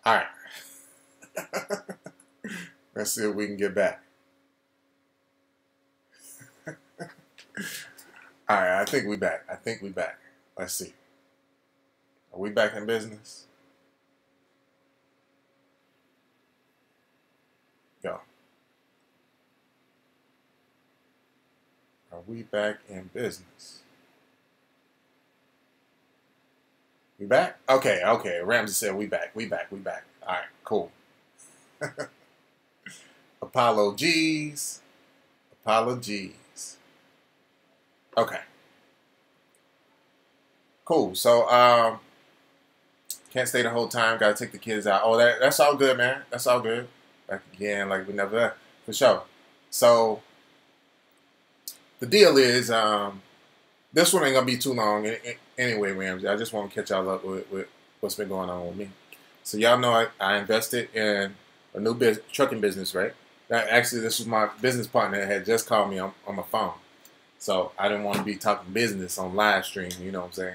All right. Let's see if we can get back. All right, I think we back. I think we back. Let's see. Are we back in business? Go. Are we back in business? We back? Okay, okay. Ramsey said we back. We back. We back. All right, cool. Apologies. Apologies. Okay. Cool. So can't stay the whole time, gotta take the kids out. Oh, that's all good, man. That's all good. Back again, like we never for sure. So the deal is, this one ain't gonna be too long. Anyway, Ramsey, I just want to catch y'all up with what's been going on with me. So y'all know I invested in a new trucking business, right? Actually, this was my business partner that had just called me on my phone. So I didn't want to be talking business on live stream, you know what I'm saying?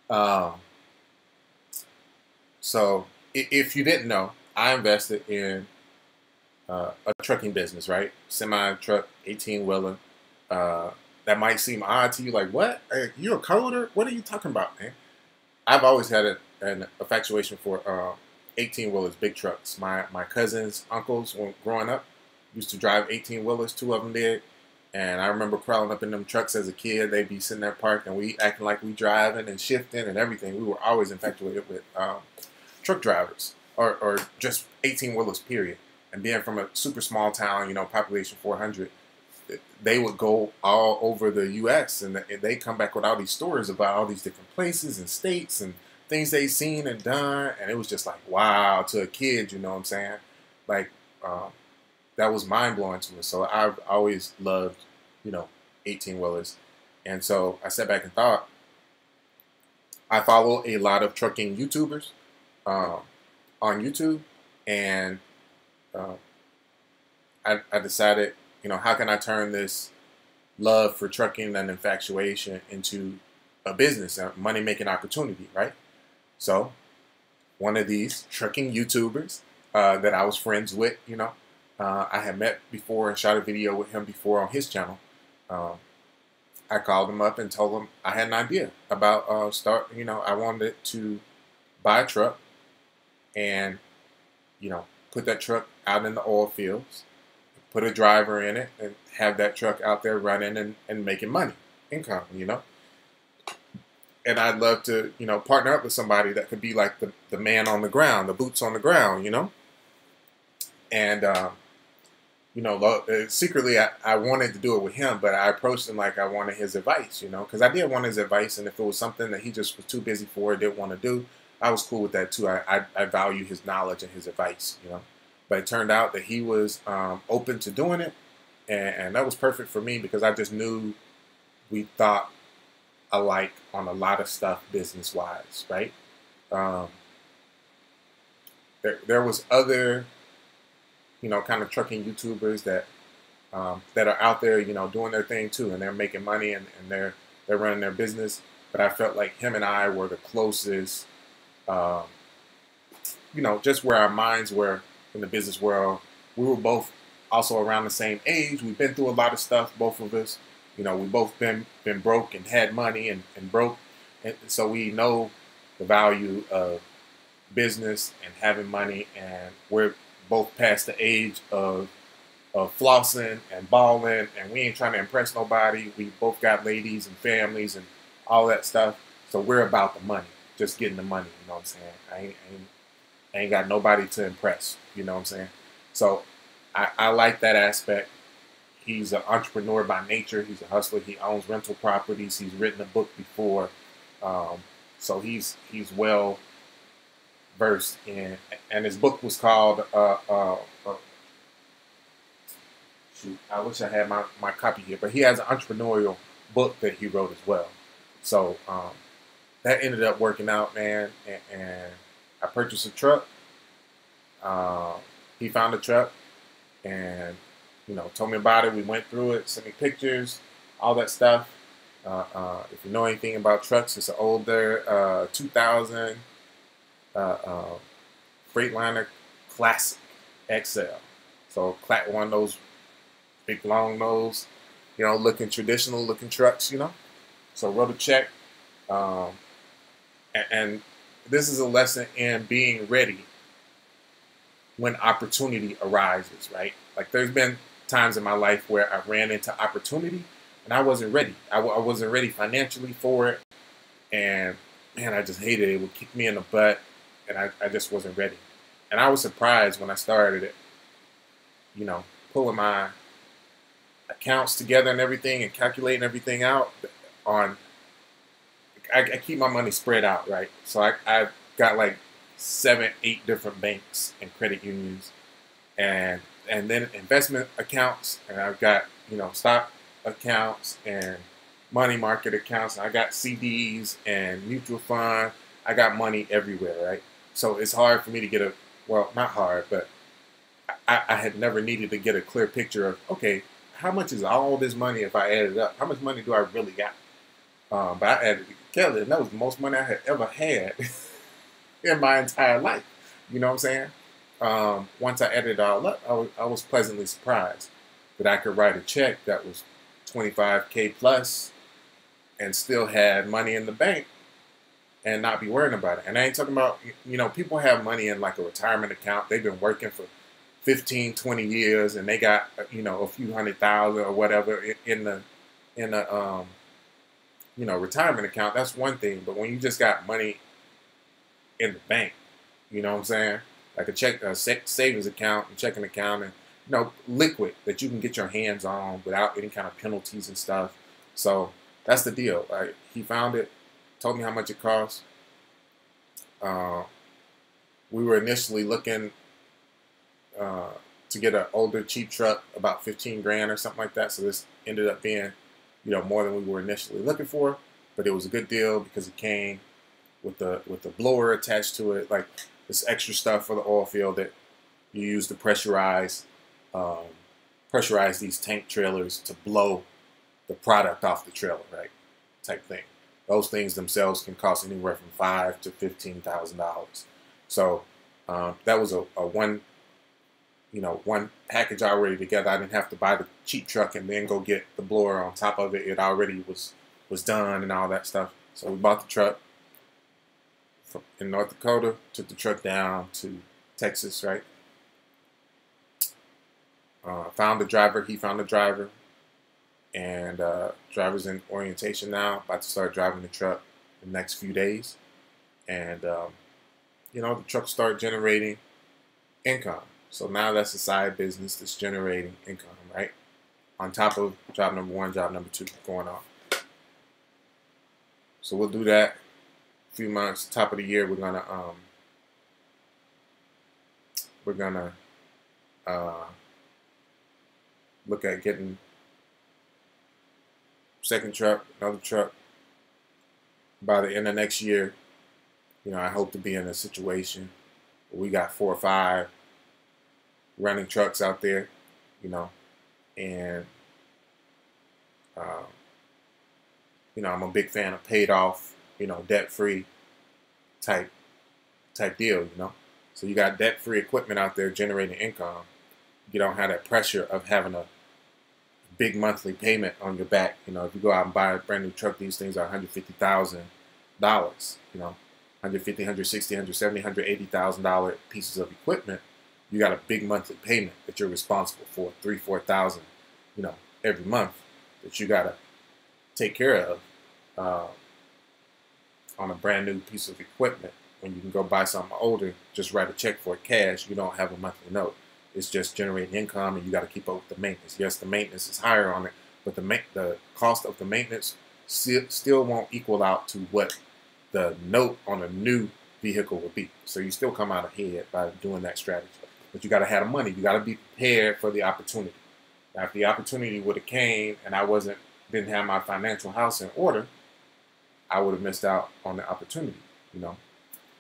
Um, so if you didn't know, I invested in a trucking business, right? Semi truck, 18-wheeler. That might seem odd to you, like, what? Hey, you're a coder? What are you talking about, man? I've always had an infatuation for 18-wheelers, big trucks. My cousins, uncles, when growing up, used to drive 18-wheelers, two of them did. And I remember crawling up in them trucks as a kid. They'd be sitting there parked, and we acting like we driving and shifting and everything. We were always infatuated with truck drivers or just 18-wheelers, period. And being from a super small town, you know, population 400, they would go all over the U.S. and they come back with all these stories about all these different places and states and things they've seen and done. And it was just like, wow, to a kid, you know what I'm saying? Like, that was mind blowing to me. So I've always loved, you know, 18-wheelers. And so I sat back and thought, I follow a lot of trucking YouTubers on YouTube, and I decided, you know, how can I turn this love for trucking and infatuation into a business, a money making opportunity, right? So one of these trucking YouTubers that I was friends with, you know, I had met before and shot a video with him before on his channel. I called him up and told him I had an idea about you know, I wanted to buy a truck and, you know, put that truck out in the oil fields, put a driver in it, and have that truck out there running and making money, income, you know. And I'd love to, you know, partner up with somebody that could be like the man on the ground, the boots on the ground, you know. And you know, secretly I wanted to do it with him, but I approached him like I wanted his advice, you know, because I did want his advice, and if it was something that he just was too busy for, didn't want to do, I was cool with that too. I value his knowledge and his advice, you know. But it turned out that he was open to doing it, and that was perfect for me because I just knew we thought alike on a lot of stuff business-wise, right? Um, there was other, you know, kind of trucking YouTubers that are out there, you know, doing their thing too, and they're making money and they're running their business. But I felt like him and I were the closest, um, you know, just where our minds were in the business world. We were both also around the same age. We've been through a lot of stuff, both of us. You know, we both been broke and had money and broke, and so we know the value of business and having money, and we're both past the age of flossing and balling, and we ain't trying to impress nobody. We both got ladies and families and all that stuff, so we're about the money, just getting the money. You know what I'm saying? I ain't got nobody to impress. You know what I'm saying? So I like that aspect. He's an entrepreneur by nature. He's a hustler. He owns rental properties. He's written a book before, so he's well versed in. And his book was called. Shoot, I wish I had my copy here, but he has an entrepreneurial book that he wrote as well. So that ended up working out, man. And I purchased a truck. He found a truck, and you know, told me about it. We went through it, sent me pictures, all that stuff. If you know anything about trucks, it's an older 2000 Freightliner Classic XL. So one of those big long nose, looking traditional looking trucks, So wrote a check, um, and this is a lesson in being ready when opportunity arises, right? Like there's been times in my life where I ran into opportunity and I wasn't ready. I wasn't ready financially for it, and man, I just hated it. It would kick me in the butt, and I just wasn't ready. And I was surprised when I started it, pulling my accounts together and everything and calculating everything out on I keep my money spread out, right? So I've got like 7, 8 different banks and credit unions, and then investment accounts, and I've got stock accounts and money market accounts. And I got CDs and mutual fund. I got money everywhere, right? So it's hard for me to get not hard, but I had never needed to get a clear picture of, okay, how much is all this money if I add it up? How much money do I really got? But I added it together, and that was the most money I had ever had in my entire life. You know what I'm saying? Once I added it all up, I was pleasantly surprised that I could write a check that was $25K plus and still had money in the bank and not be worrying about it. And I ain't talking about, people have money in like a retirement account. They've been working for 15, 20 years, and they got, a few $100,000 or whatever in the retirement account. That's one thing. But when you just got money in the bank, you know what I'm saying? Like a savings account and checking account, and liquid that you can get your hands on without any kind of penalties and stuff. So that's the deal. Like, he found it, told me how much it cost. We were initially looking to get an older cheap truck, about 15 grand or something like that. So this ended up being, more than we were initially looking for. But it was a good deal because it came with the blower attached to it, like this extra stuff for the oil field that you use to pressurize these tank trailers to blow the product off the trailer, right? Type thing. Those things themselves can cost anywhere from $5,000 to $15,000. So that was a one package already together. I didn't have to buy the cheap truck and then go get the blower on top of it. It already was done and all that stuff. So we bought the truck in North Dakota, took the truck down to Texas, right? Found the driver. He found the driver, and driver's in orientation now. About to start driving the truck the next few days, and the truck started generating income. So now that's a side business that's generating income, right? On top of job number 1, job number 2 going on. So we'll do that. A few months, top of the year, we're gonna look at getting second truck, another truck. By the end of next year, I hope to be in a situation where we got 4 or 5 running trucks out there, and I'm a big fan of paid off, debt free type deal, So you got debt free equipment out there generating income. You don't have that pressure of having a big monthly payment on your back. If you go out and buy a brand new truck, these things are $150,000, $150,000, $160,000, $170,000, $180,000 pieces of equipment. You got a big monthly payment that you're responsible for, $3,000, $4,000, every month that you gotta take care of on a brand new piece of equipment. When you can go buy something older, just write a check for it cash. You don't have a monthly note. It's just generating income, and you got to keep up with the maintenance. Yes, the maintenance is higher on it, but the cost of the maintenance still won't equal out to what the note on a new vehicle would be. So you still come out ahead by doing that strategy. But you got to have the money. You got to be prepared for the opportunity. Now, if the opportunity would have came and I didn't have my financial house in order, I would have missed out on the opportunity.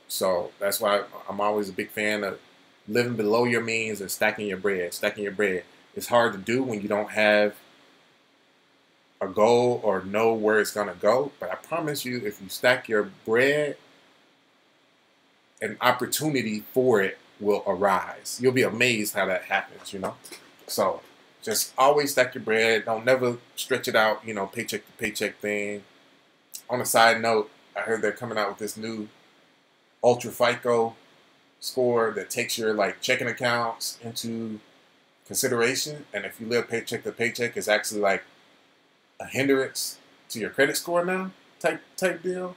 So that's why I'm always a big fan of living below your means and stacking your bread. Stacking your bread. It's hard to do when you don't have a goal or know where it's going to go. But I promise you, if you stack your bread an opportunity for it will arise. You'll be amazed how that happens, you know? So just always stack your bread. Don't never stretch it out, you know, paycheck to paycheck thing. On a side note, I heard they're coming out with this new Ultra FICO score that takes your like checking accounts into consideration. And if you live paycheck to paycheck, it's actually like a hindrance to your credit score now type deal.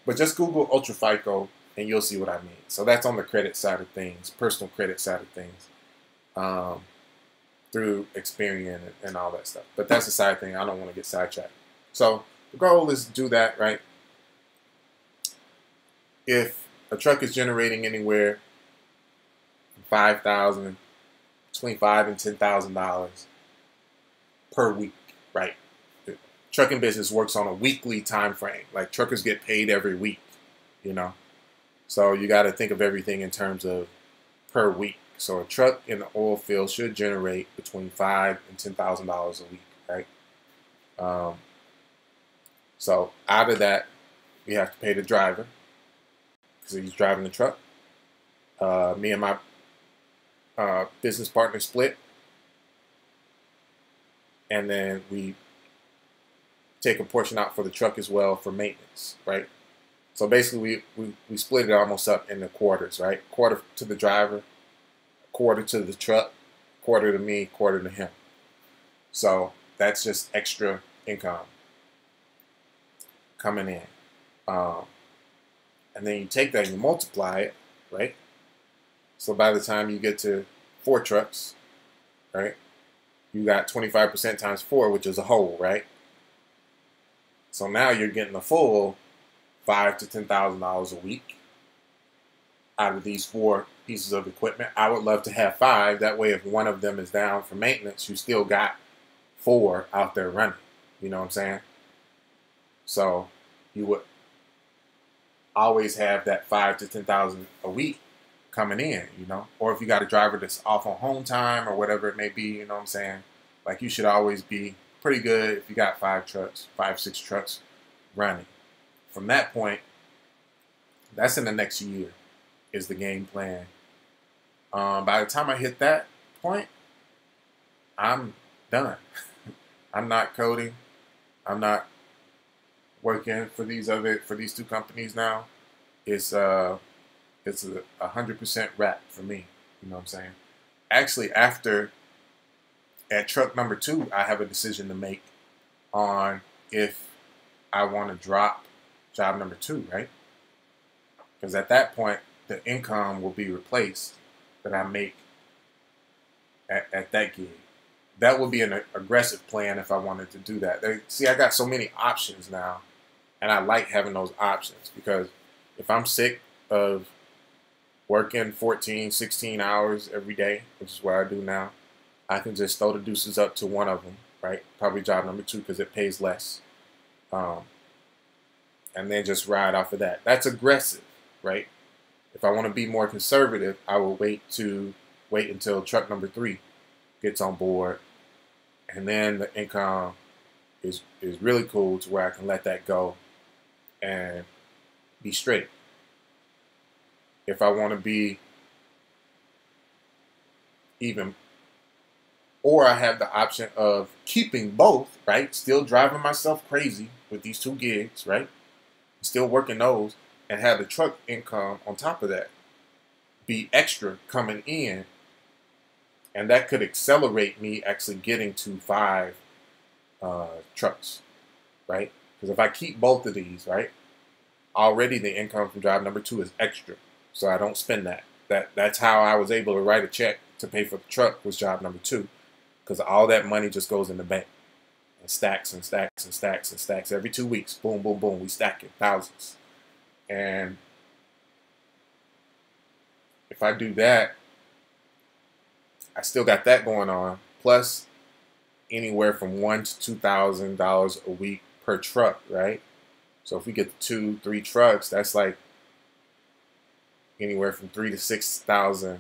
But just Google Ultra FICO and you'll see what I mean. So that's on the credit side of things, personal credit side of things, through Experian and all that stuff. But that's a side thing. I don't want to get sidetracked. So the goal is to do that, right? If a truck is generating anywhere from $5,000, between $5,000 and $10,000 per week, right? The trucking business works on a weekly time frame. Like truckers get paid every week, you know. So you got to think of everything in terms of per week. So a truck in the oil field should generate between $5,000 and $10,000 a week, right? So out of that, we have to pay the driver because he's driving the truck. Me and my business partner split, and then we take a portion out for the truck as well for maintenance, right? So basically, we split it almost up into quarters, right? Quarter to the driver, quarter to the truck, quarter to me, quarter to him. So that's just extra income coming in. And then you take that and you multiply it, right? So by the time you get to 4 trucks, right, you got 25% times 4, which is a whole, right? So now you're getting a full $5,000 to $10,000 a week out of these 4 pieces of equipment. I would love to have 5. That way, if one of them is down for maintenance, you still got 4 out there running. You know what I'm saying? So you would always have that $5,000 to $10,000 a week coming in, you know. Or if you got a driver that's off on home time or whatever it may be, you know what I'm saying? Like you should always be pretty good if you got 5 trucks, 5, 6 trucks running. From that point, that's in the next year is the game plan. By the time I hit that point, I'm done. I'm not coding. I'm not working for these 2 companies now. It's a 100% wrap for me. You know what I'm saying? Actually, at truck number 2, I have a decision to make on if I want to drop job number 2, right? Because at that point, the income will be replaced that I make at that gig. That would be an aggressive plan if I wanted to do that. See, I got so many options now, and I like having those options because if I'm sick of working 14, 16 hours every day, which is what I do now, I can just throw the deuces up to one of them, right? Probably job number 2 because it pays less. And then just ride off of that. That's aggressive, right? If I want to be more conservative, I will wait until truck number 3 gets on board. And then the income is really cool to where I can let that go and be straight. If I want to be even, or I have the option of keeping both, right? Still driving myself crazy with these 2 gigs, right? Still working those and have the truck income on top of that be extra coming in. And that could accelerate me actually getting to 5 trucks, right? Because if I keep both of these, right, already the income from job number 2 is extra. So I don't spend that. That's how I was able to write a check to pay for the truck was job number 2. Because all that money just goes in the bank. And stacks and stacks and stacks and stacks. Every 2 weeks, boom, boom, boom, we stack it, thousands. And if I do that, I still got that going on. Plus, anywhere from $1,000 to $2,000 a week per truck, right? So if we get 2, 3 trucks, that's like anywhere from $3,000 to $6,000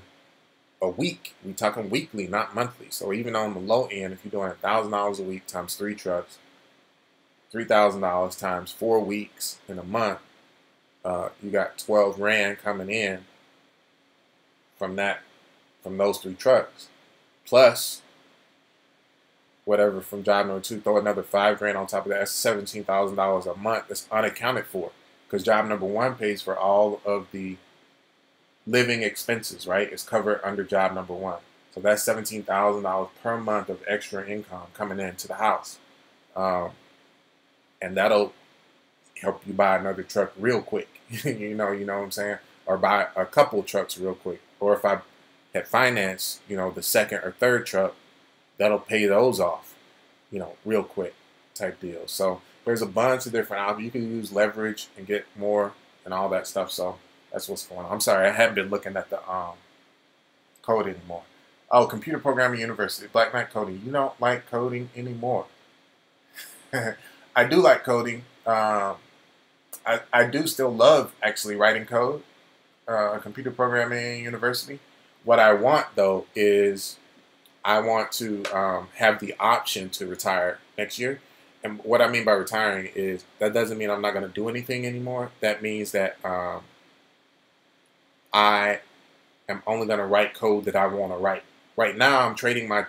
a week. We talking weekly, not monthly. So even on the low end, if you're doing $1,000 a week times 3 trucks, $3,000 times 4 weeks in a month, You got 12 Rand coming in from those 3 trucks, plus whatever from job number 2. Throw another 5 grand on top of that. That's $17,000 a month that's unaccounted for, because job number 1 pays for all of the living expenses, right? It's covered under job number 1. So that's $17,000 per month of extra income coming into the house. And that'll help you buy another truck real quick. you know what I'm saying? Or buy a couple trucks real quick. Or if I had financed, the second or third truck, that'll pay those off, real quick type deal. So there's a bunch of different options. You can use leverage and get more and all that stuff. So that's what's going on. I'm sorry, I haven't been looking at the code anymore. Oh, Computer Programming University, Black Knight Coding. You don't like coding anymore. I do like coding. I do still love actually writing code. Computer Programming University. What I want though is I want to have the option to retire next year. And what I mean by retiring is that doesn't mean I'm not going to do anything anymore. That means that I am only going to write code that I want to write. Right now, I'm trading my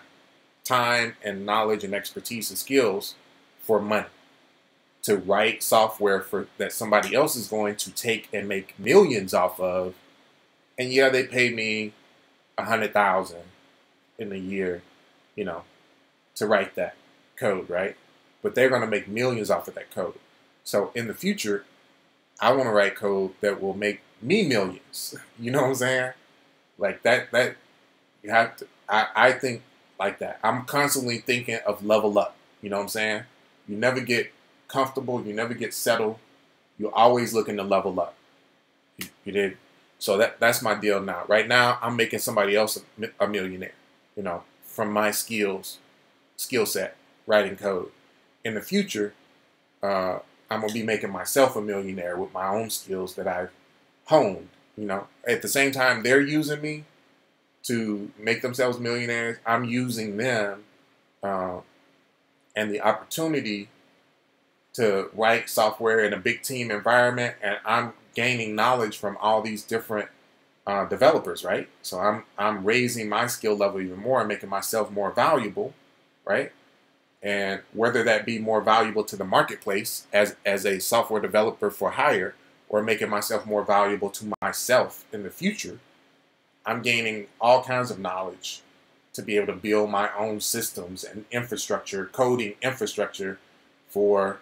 time and knowledge and expertise and skills for money to write software that somebody else is going to take and make millions off of. And yeah, they pay me $100,000 in a year, to write that code, right? But they're going to make millions off of that code. So in the future, I want to write code that will make me millions. You know what I'm saying? Like that you have to, I think like that. I'm constantly thinking of level up. You know what I'm saying? You never get comfortable. You never get settled. You're always looking to level up. You did. So that's my deal now. Right now, I'm making somebody else a millionaire, from my skill set, writing code. In the future, I'm going to be making myself a millionaire with my own skills that I've honed. At the same time, they're using me to make themselves millionaires. I'm using them and the opportunity to write software in a big team environment, and I'm gaining knowledge from all these different developers, right? So I'm raising my skill level even more and making myself more valuable, right? And whether that be more valuable to the marketplace as a software developer for hire, or making myself more valuable to myself in the future, I'm gaining all kinds of knowledge to be able to build my own systems and infrastructure, coding infrastructure for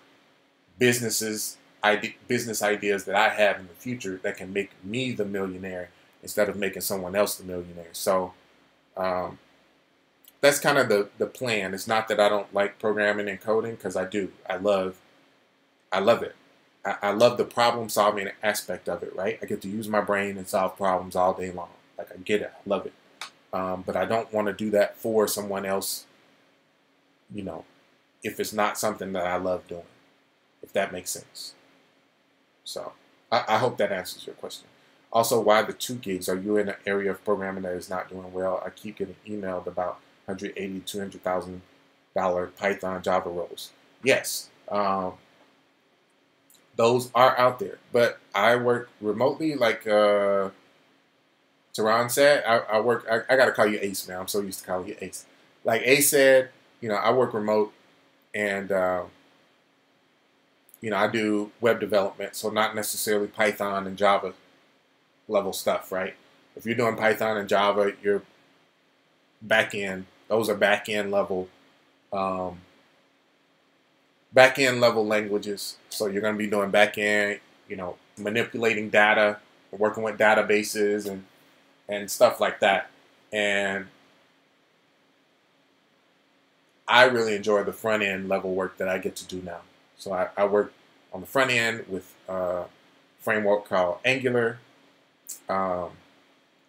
business ideas that I have in the future that can make me the millionaire instead of making someone else the millionaire. So that's kind of the plan. It's not that I don't like programming and coding, because I do. I love it. I love the problem solving aspect of it, right? I get to use my brain and solve problems all day long. Like, I get it. I love it. But I don't want to do that for someone else, if it's not something that I love doing, if that makes sense. So I hope that answers your question. Also, why the 2 gigs? Are you in an area of programming that is not doing well? I keep getting emailed about $180,000, $200,000 Python Java roles. Yes. Those are out there, but I work remotely, like Teron said. I work. I gotta call you Ace, man. I'm so used to calling you Ace. Like Ace said, I work remote, and I do web development, so not necessarily Python and Java level stuff, right? If you're doing Python and Java, you're back end. Those are back end level. Back-end level languages. So you're going to be doing back-end, manipulating data, working with databases and stuff like that. And I really enjoy the front-end level work that I get to do now. So I work on the front end with a framework called Angular. And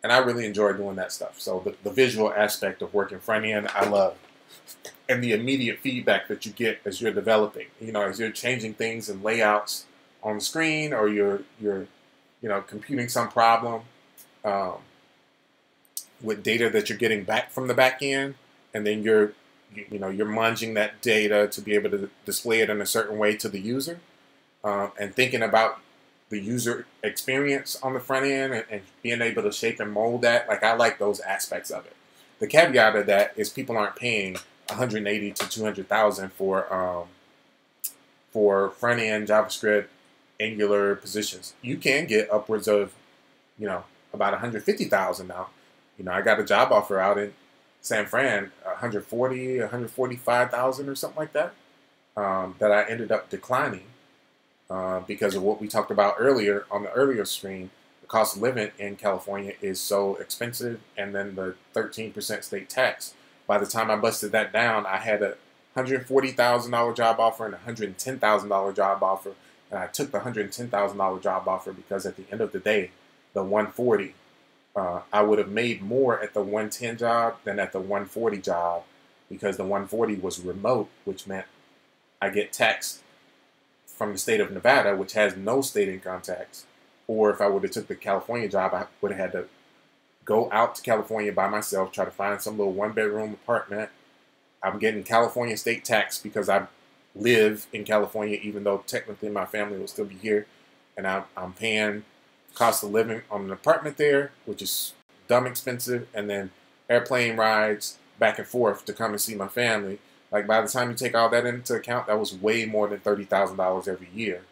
I really enjoy doing that stuff. So the visual aspect of working front-end, I love. And the immediate feedback that you get as you're developing, as you're changing things and layouts on the screen, or you're computing some problem with data that you're getting back from the back end, and then you're munging that data to be able to display it in a certain way to the user, and thinking about the user experience on the front end and being able to shape and mold that. Like I like those aspects of it. The caveat of that is people aren't paying 180 to 200,000 for front end JavaScript Angular positions. You can get upwards of, about 150,000 now. I got a job offer out in San Fran, 140, 145,000 or something like that, that I ended up declining because of what we talked about earlier on the earlier stream. The cost of living in California is so expensive, and then the 13% state tax. By the time I busted that down, I had a $140,000 job offer and a $110,000 job offer, and I took the $110,000 job offer because at the end of the day, the 140, I would have made more at the 110 job than at the 140 job because the 140 was remote, which meant I get taxed from the state of Nevada, which has no state income tax. Or if I would have took the California job, I would have had to go out to California by myself, try to find some little one-bedroom apartment. I'm getting California state tax because I live in California, even though technically my family will still be here. And I'm paying cost of living on an apartment there, which is dumb expensive. And then airplane rides back and forth to come and see my family. Like by the time you take all that into account, that was way more than $30,000 every year.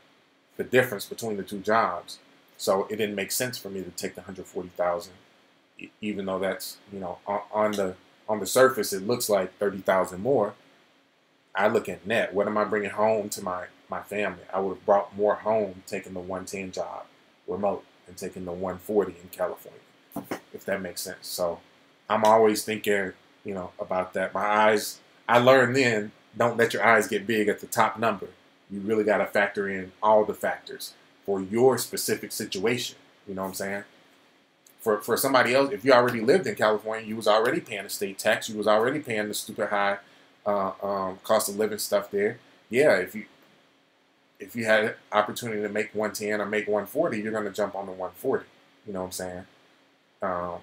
The difference between the two jobs. So it didn't make sense for me to take the 140,000, even though that's, on the surface it looks like 30,000 more. I look at net. What am I bringing home to my family? I would have brought more home taking the 110 job remote and taking the 140 in California, if that makes sense. So I'm always thinking, about that. My eyes, I learned then, don't let your eyes get big at the top number. You really got to factor in all the factors for your specific situation. You know what I'm saying? For somebody else, if you already lived in California, you was already paying the state tax. You was already paying the stupid high cost of living stuff there. Yeah, if you had an opportunity to make 110 or make 140, you're going to jump on the 140. You know what I'm saying?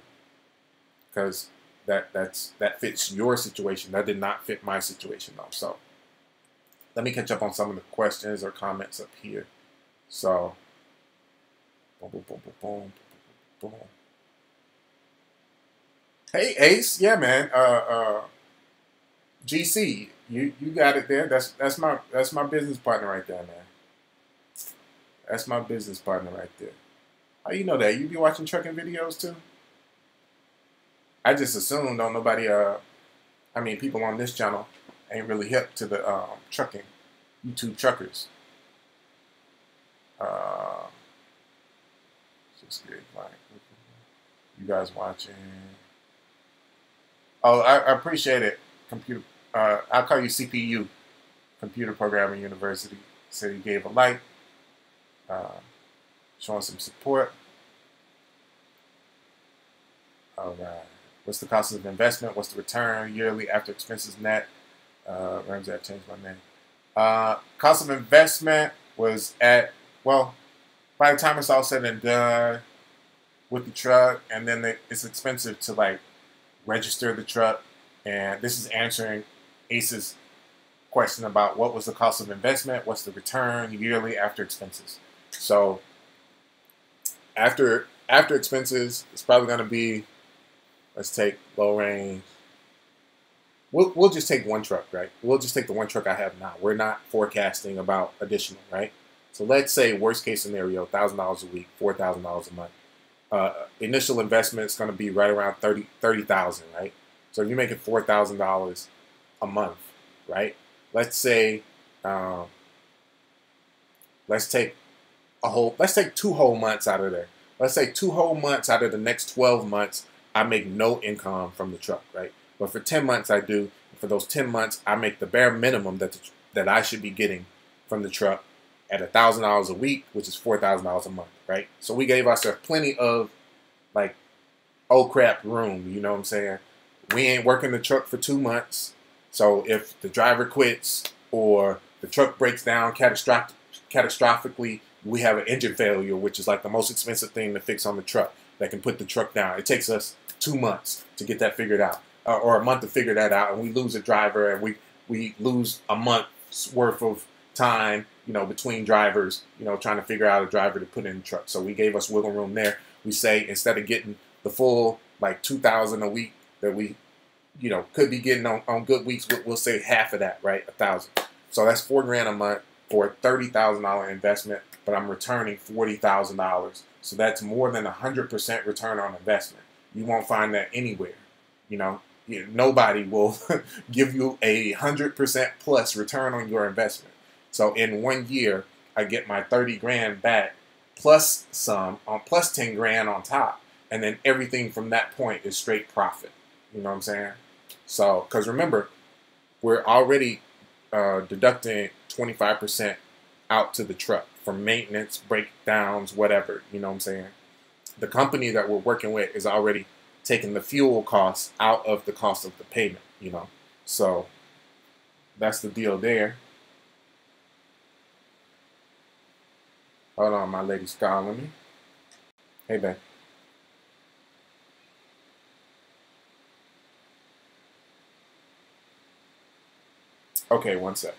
Because that fits your situation. That did not fit my situation though. So let me catch up on some of the questions or comments up here. So boom, boom, boom, boom, boom, boom, boom. Hey Ace, yeah man. GC, you got it there. That's my business partner right there, man. That's my business partner right there. How you know that? You be watching trucking videos too? I just assume don't nobody people on this channel ain't really hip to the trucking YouTube truckers. Just great, like you guys watching. Oh, I appreciate it. Computer, I'll call you CPU, Computer Programming University. So you gave a like, showing some support. All right. What's the cost of investment? What's the return yearly after expenses net? Ramsey, changed my name. Cost of investment was at, well, by the time it's all said and done with the truck, and then it's expensive to like register the truck. And this is answering Ace's question about what was the cost of investment, what's the return yearly after expenses. So after expenses, it's probably going to be, let's take low range. We'll just take one truck, right? We'll just take the one truck I have now. We're not forecasting about additional, right? So let's say worst case scenario, $1,000 a week, $4,000 a month. Initial investment is going to be right around $30,000, right? So if you're making $4,000 a month, right? Let's say, let's take 2 whole months out of there. Let's say 2 whole months out of the next 12 months, I make no income from the truck, right? But for 10 months I do. For those 10 months, I make the bare minimum that I should be getting from the truck at $1,000 a week, which is $4,000 a month, right? So we gave ourselves plenty of like, oh crap room, you know what I'm saying? We ain't working the truck for 2 months. So if the driver quits or the truck breaks down catastrophically, we have an engine failure, which is like the most expensive thing to fix on the truck that can put the truck down. It takes us 2 months to get that figured out, or a month to figure that out, and we lose a driver, and we lose a month's worth of time, between drivers, trying to figure out a driver to put in the truck. So we gave us wiggle room there. We say instead of getting the full like 2,000 a week that we, could be getting on good weeks, we'll say half of that, right? 1,000. So that's $4,000 a month for a $30,000 investment, but I'm returning $40,000. So that's more than 100% return on investment. You won't find that anywhere. Nobody will give you 100% plus return on your investment. So in 1 year, I get my 30 grand back plus some, plus 10 grand on top. And then everything from that point is straight profit. You know what I'm saying? So, because remember, we're already deducting 25% out to the truck for maintenance, breakdowns, whatever. You know what I'm saying? The company that we're working with is already taking the fuel costs out of the cost of the payment, So that's the deal there. Hold on, my lady's calling me. Hey, babe. Okay, one sec.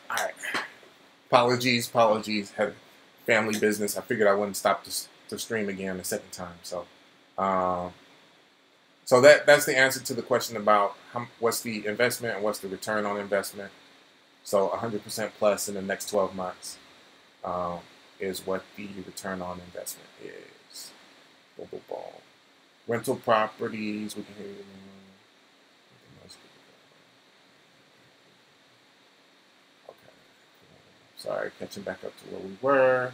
All right. Apologies. Had family business. I figured I wouldn't stop the stream again the second time. So, so that's the answer to the question about what's the investment and what's the return on investment. So 100% plus in the next 12 months is what the return on investment is. Boom, boom, boom. Rental properties. We can hear you. Sorry, catching back up to where we were.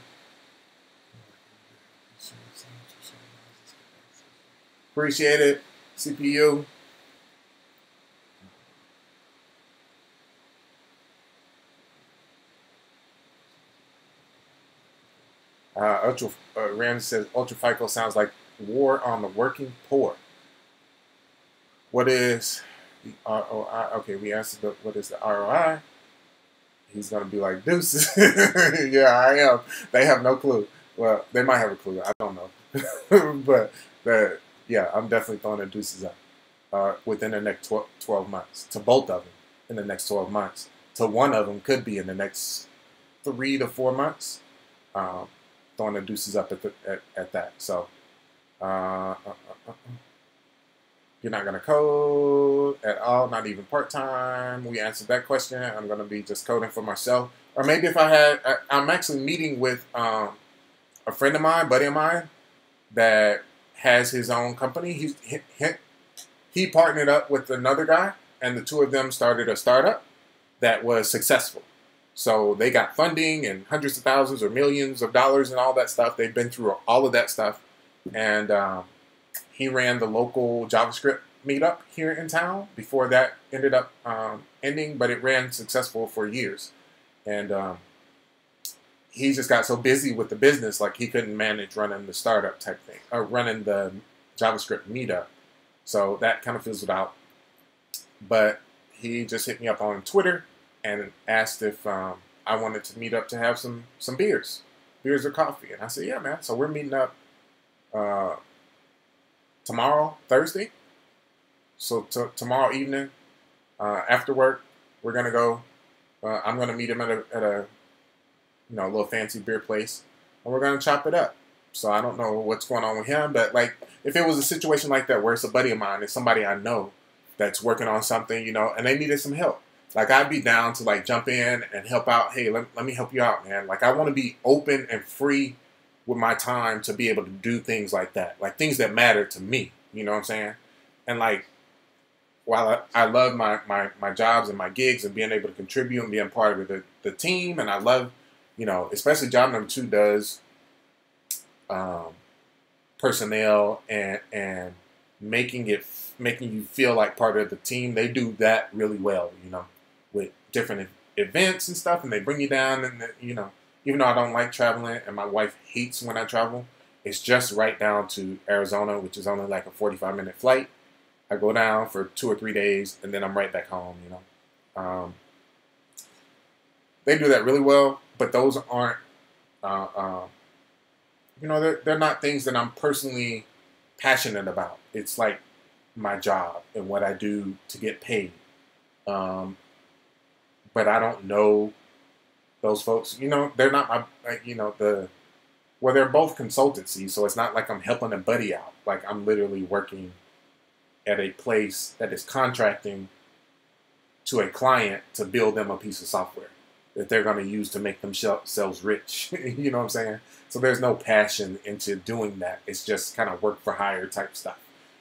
Appreciate it, CPU. Ramsey says Ultra FICO sounds like war on the working poor. What is the ROI? Okay, we answered what is the ROI. He's going to be like, deuces. Yeah, I am. They have no clue. Well, they might have a clue. I don't know. But yeah, I'm definitely throwing the deuces up within the next 12 months. To both of them in the next 12 months. To one of them could be in the next 3 to 4 months. Throwing the deuces up at that. So, you're not going to code at all, not even part-time. We answered that question. I'm going to be just coding for myself. Or maybe if I'm actually meeting with a friend of mine, buddy of mine, that has his own company. He partnered up with another guy, and the two of them started a startup that was successful. So they got funding and hundreds of thousands or millions of dollars and all that stuff. They've been through all of that stuff. And he ran the local JavaScript meetup here in town before that ended up ending, but it ran successful for years. And he just got so busy with the business, like he couldn't manage running the startup type thing, or running the JavaScript meetup. So that kind of fizzled out. But he just hit me up on Twitter and asked if I wanted to meet up to have some beers or coffee. And I said, yeah, man. So we're meeting up tomorrow, Thursday. So tomorrow evening, after work, we're gonna go. I'm gonna meet him at a little fancy beer place, and we're gonna chop it up. So I don't know what's going on with him, but like if it was a situation like that where it's a buddy of mine, it's somebody I know that's working on something, and they needed some help. Like I'd be down to like jump in and help out. Hey, let me help you out, man. Like I want to be open and free with my time to be able to do things like that, like things that matter to me. You know what I'm saying? And like while I love my jobs and my gigs and being able to contribute and being part of the team, and I love, especially job number 2 does personnel and making you feel like part of the team. They do that really well, with different events and stuff, and they bring you down. And even though I don't like traveling, and my wife hates when I travel, it's just right down to Arizona, which is only like a 45-minute flight. I go down for 2 or 3 days, and then I'm right back home. They do that really well, but those aren't, they're not things that I'm personally passionate about. It's like my job and what I do to get paid. But I don't know those folks. They're not my, they're both consultancies, so it's not like I'm helping a buddy out. Like I'm literally working at a place that is contracting to a client to build them a piece of software that they're going to use to make themselves rich. You know what I'm saying? So there's no passion into doing that. It's just kind of work for hire type stuff.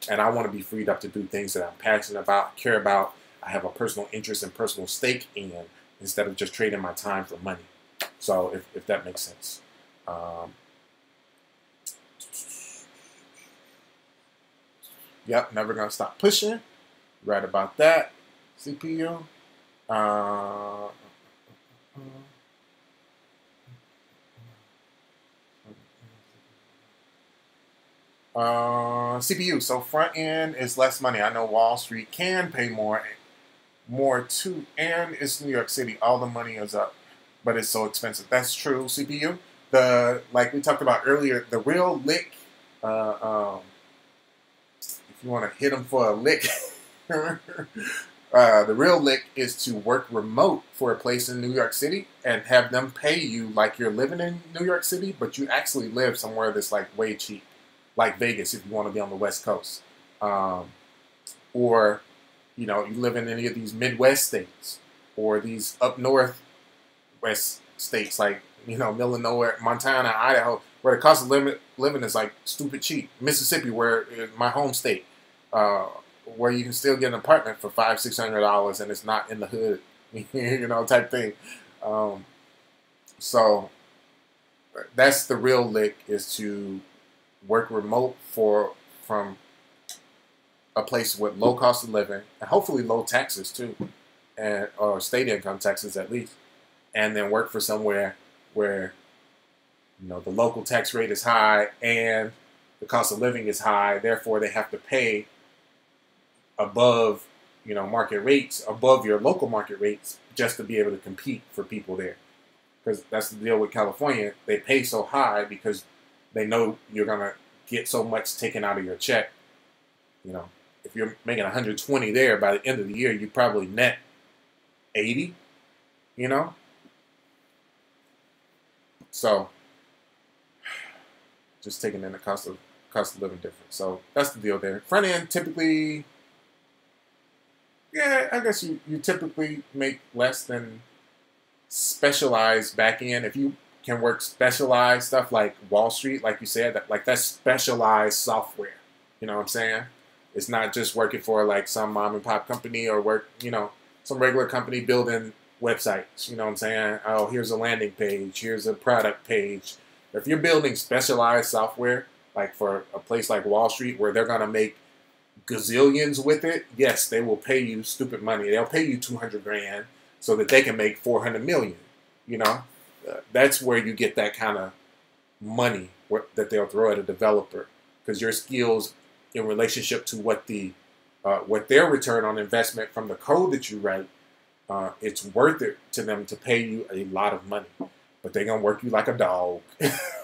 And I want to be freed up to do things that I'm passionate about, care about, I have a personal interest and personal stake in, instead of just trading my time for money. So if that makes sense. Yep, never gonna stop pushing. Right about that. CPU. CPU. So front end is less money. I know Wall Street can pay more too, and it's New York City. All the money is up, but it's so expensive. That's true. CPU. Like we talked about earlier, the real lick. If you want to hit them for a lick, the real lick is to work remote for a place in New York City and have them pay you like you're living in New York City, but you actually live somewhere that's like way cheap, like Vegas if you want to be on the West Coast, or you live in any of these Midwest states or these up north West states like middle of nowhere, Montana, Idaho, where the cost of living is like stupid cheap. Mississippi, where my home state, where you can still get an apartment for $500-600 and it's not in the hood, type thing. So that's the real lick, is to work remote from a place with low cost of living and hopefully low taxes too, or state income taxes at least, and then work for somewhere where the local tax rate is high and the cost of living is high. Therefore, they have to pay above market rates, above your local market rates, just to be able to compete for people there. Because that's the deal with California. They pay so high because they know you're gonna get so much taken out of your check. If you're making 120 there, by the end of the year, you probably net 80. So just taking in the cost of living difference. So that's the deal there. Front end typically, yeah, I guess you typically make less than specialized back end. If you can work specialized stuff like Wall Street, like you said, that's specialized software. You know what I'm saying? It's not just working for like some mom and pop company or work, some regular company building websites. You know what I'm saying? Oh, here's a landing page. Here's a product page. If you're building specialized software, like for a place like Wall Street where they're going to make gazillions with it, yes, they will pay you stupid money. They'll pay you $200,000 so that they can make $400 million. That's where you get that kind of money that they'll throw at a developer, because your skills in relationship to what the what their return on investment from the code that you write, it's worth it to them to pay you a lot of money. But they're going to work you like a dog.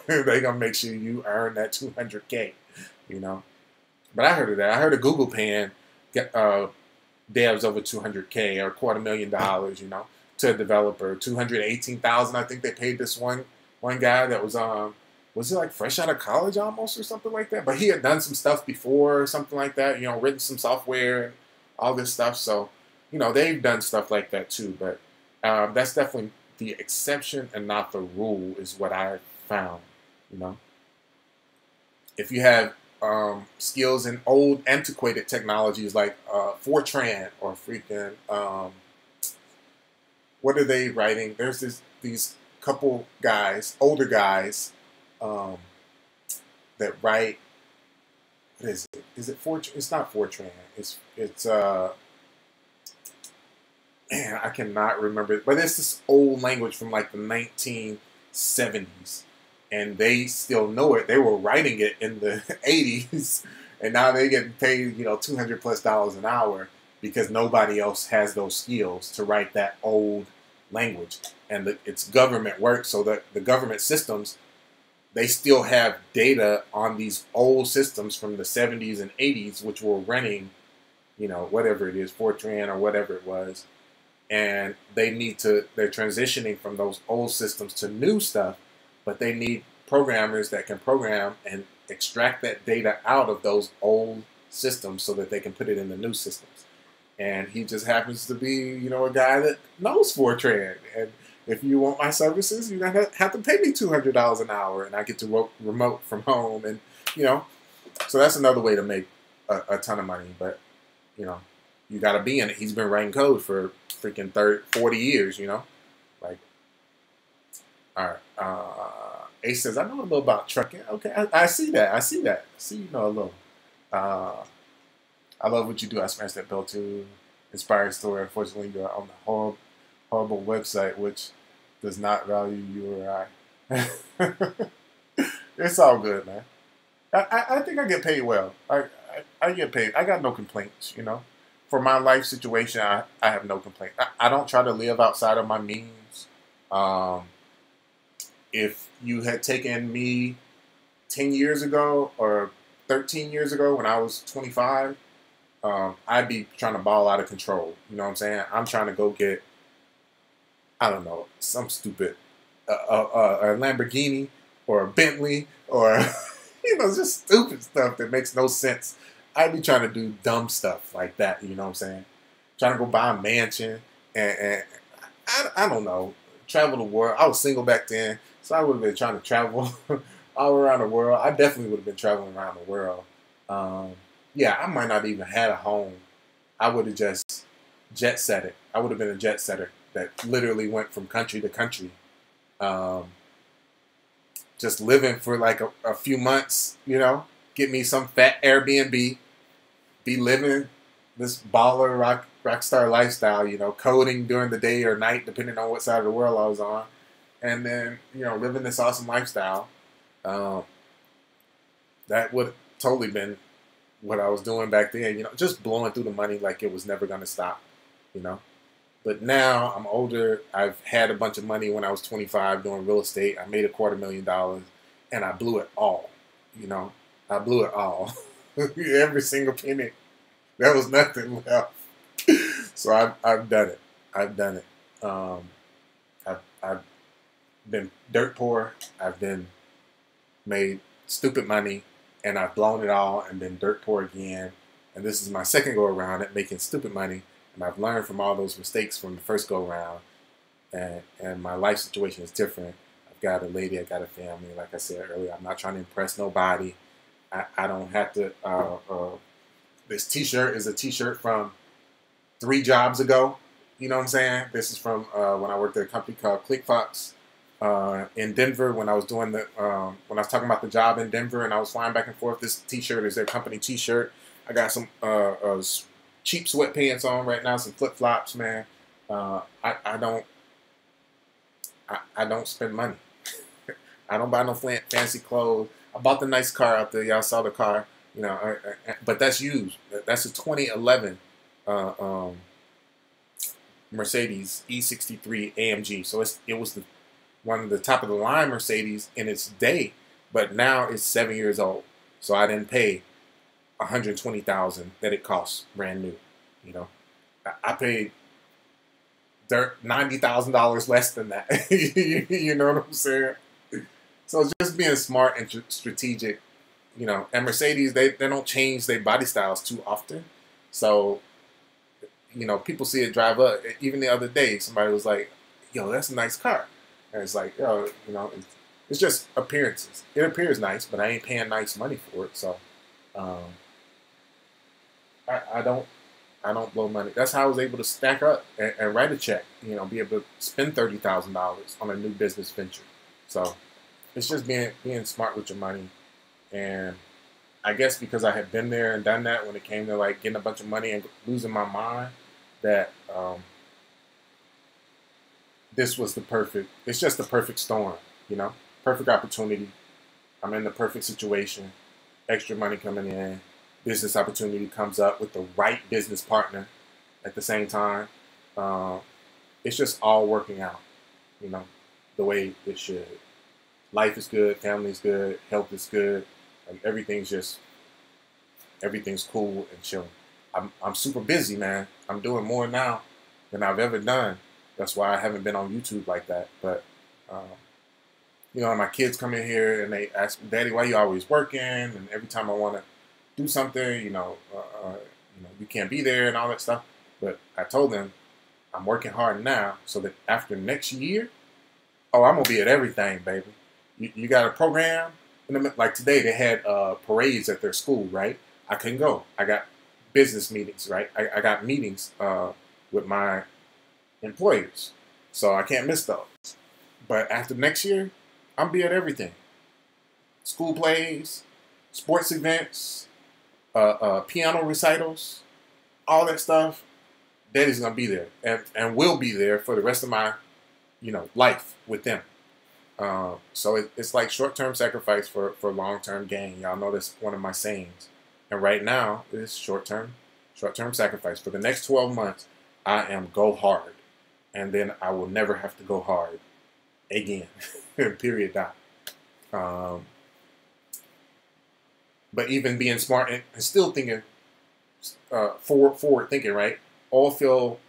They're going to make sure you earn that 200K, you know. But I heard of that. I heard of Google paying devs over 200K or $250,000, you know, to a developer. 218,000, I think they paid this one guy that was he like fresh out of college almost or something like that? But he had done some stuff before or something like that, you know, written some software and all this stuff. So, you know, they've done stuff like that too. But that's definitely the exception and not the rule is what I found, you know. If you have skills in old antiquated technologies like Fortran or freaking, what are they writing? There's these couple guys, older guys, that write. What is it? Is it Fortran? It's not Fortran. It's man, I cannot remember it. But it's this old language from like the 1970s, and they still know it. They were writing it in the 80s, and now they get paid, you know, $200+ an hour because nobody else has those skills to write that old language, and it's government work, so that the government systems, they still have data on these old systems from the 70s and 80s, which were running, you know, whatever it is, Fortran or whatever it was. And they're transitioning from those old systems to new stuff, but they need programmers that can program and extract that data out of those old systems so that they can put it in the new systems. And he just happens to be, you know, a guy that knows Fortran. And if you want my services, you're going to have to pay me $200 an hour, and I get to work remote from home. And, you know, so that's another way to make a ton of money. But, you know, you got to be in it. He's been writing code for freaking 40 years, you know. Like, all right. Ace says, I know a little about trucking. Okay, I see that. I see that. I see you know a little. I love what you do. I smashed that bell too. Inspired story. Unfortunately, you're on the horrible website, which does not value you or I. It's all good, man. I think I get paid well. I get paid. I got no complaints, you know. For my life situation, I have no complaints. I don't try to live outside of my means. If you had taken me 10 years ago or 13 years ago when I was 25, I'd be trying to ball out of control. You know what I'm saying? I'm trying to go get, I don't know, some stupid a Lamborghini or a Bentley or, you know, just stupid stuff that makes no sense. I'd be trying to do dumb stuff like that, you know what I'm saying? Trying to go buy a mansion and I don't know, travel the world. I was single back then, so I would have been trying to travel all around the world. I definitely would have been traveling around the world. Yeah, I might not even had a home. I would have just jet set it. I would have been a jet setter that literally went from country to country. Just living for like a few months, you know, get me some fat Airbnb, be living this baller rock star lifestyle, you know, coding during the day or night, depending on what side of the world I was on. And then, you know, living this awesome lifestyle. That would have totally been what I was doing back then, you know, just blowing through the money like it was never going to stop, you know. But now I'm older. I've had a bunch of money when I was 25 doing real estate. I made $250,000 and I blew it all, you know. I blew it all. Every single penny. There was nothing left. So I've done it. I've done it. I've been dirt poor. I've been made stupid money, and I've blown it all and been dirt poor again. And this is my second go around at making stupid money, and I've learned from all those mistakes from the first go around. And my life situation is different. I've got a lady. I got a family. Like I said earlier, I'm not trying to impress nobody. I don't have to. This T-shirt is a T-shirt from 3 jobs ago. You know what I'm saying? This is from when I worked at a company called ClickFox in Denver. When I was doing when I was talking about the job in Denver, and I was flying back and forth. This T-shirt is their company T-shirt. I got some cheap sweatpants on right now, some flip flops, man. I don't spend money. I don't buy no fancy clothes. I bought the nice car out there. Y'all saw the car. You know, but that's used. That's a 2011 uh, um, Mercedes E63 AMG. So it was one of the top of the line Mercedes in its day, but now it's 7 years old. So I didn't pay $120,000 that it costs brand new. You know, I paid $90,000 less than that. You know what I'm saying? So it's just being smart and strategic. You know, and Mercedes, they don't change their body styles too often. So, you know, people see it drive up. Even the other day, somebody was like, yo, that's a nice car. And it's like, yo, you know, it's just appearances. It appears nice, but I ain't paying nice money for it. So, um, I don't blow money. That's how I was able to stack up and write a check. You know, be able to spend $30,000 on a new business venture. So it's just being smart with your money. And I guess because I had been there and done that when it came to like getting a bunch of money and losing my mind, that this was it's just the perfect storm, you know, perfect opportunity. I'm in the perfect situation, extra money coming in, business opportunity comes up with the right business partner at the same time. It's just all working out, you know, the way it should. Life is good, family is good, health is good. Like everything's cool and chilling. I'm super busy, man. I'm doing more now than I've ever done. That's why I haven't been on YouTube like that. But you know, my kids come in here and they ask me, Daddy, why you always working? And every time I want to do something, you know, you can't be there and all that stuff. But I told them I'm working hard now so that after next year, oh, I'm gonna be at everything, baby. You got a program? Like today, they had parades at their school, right? I couldn't go. I got business meetings, right? I got meetings with my employers, so I can't miss those. But after next year, I'll be at everything. School plays, sports events, piano recitals, all that stuff. Daddy's gonna be there, and will be there for the rest of my, you know, life with them. So it's like short-term sacrifice for long-term gain. Y'all know that's one of my sayings. And right now, it's short-term sacrifice. For the next 12 months, I am go hard. And then I will never have to go hard again. Period. Dot. But even being smart and still thinking, forward thinking, right? Oil field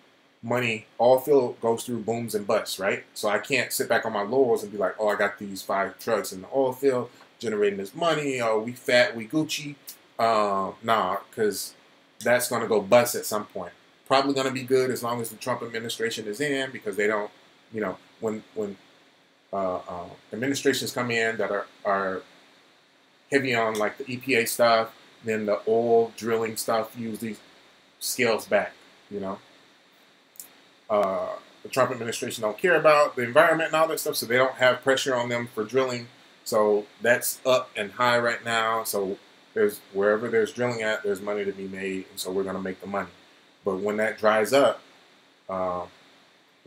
goes through booms and busts, right? So I can't sit back on my laurels and be like, oh, I got these 5 trucks in the oil field generating this money. Oh, we fat, we Gucci. Nah, because that's going to go bust at some point. Probably going to be good as long as the Trump administration is in, because they don't, you know, when administrations come in that are heavy on like the EPA stuff, then the oil drilling stuff usually scales back, you know. The Trump administration don't care about the environment and all that stuff, so they don't have pressure on them for drilling. So that's up and high right now. So wherever there's drilling at, there's money to be made, and so we're going to make the money. But when that dries up,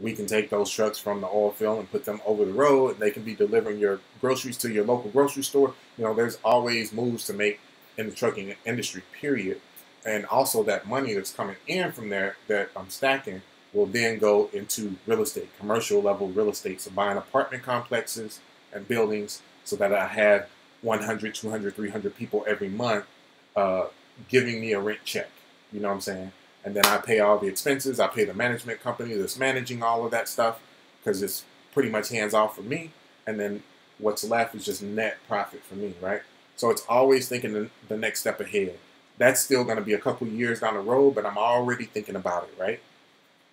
we can take those trucks from the oil field and put them over the road, and they can be delivering your groceries to your local grocery store. You know, there's always moves to make in the trucking industry, period. And also that money that's coming in from there that I'm stacking will then go into real estate, commercial level real estate. So buying apartment complexes and buildings so that I have 100, 200, 300 people every month giving me a rent check. You know what I'm saying? And then I pay all the expenses. I pay the management company that's managing all of that stuff because it's pretty much hands off for me. And then what's left is just net profit for me, right? So it's always thinking the next step ahead. That's still going to be a couple years down the road, but I'm already thinking about it, right?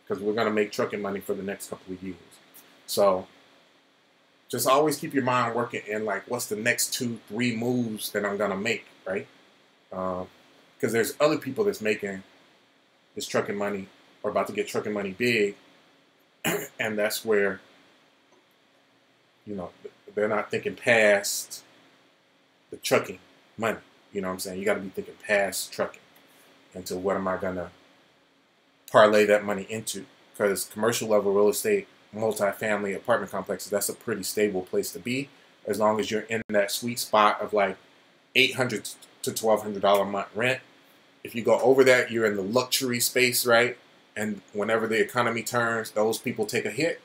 Because we're going to make trucking money for the next couple of years. So just always keep your mind working in like, what's the next 2-3 moves that I'm going to make, right? Because there's other people that's making this trucking money or about to get trucking money big. And that's where, you know, they're not thinking past the trucking money. You know what I'm saying? You got to be thinking past trucking into what am I going to parlay that money into, because commercial level real estate, multifamily apartment complexes, that's a pretty stable place to be as long as you're in that sweet spot of like $800 to $1,200 a month rent. If you go over that, you're in the luxury space, right? And whenever the economy turns, those people take a hit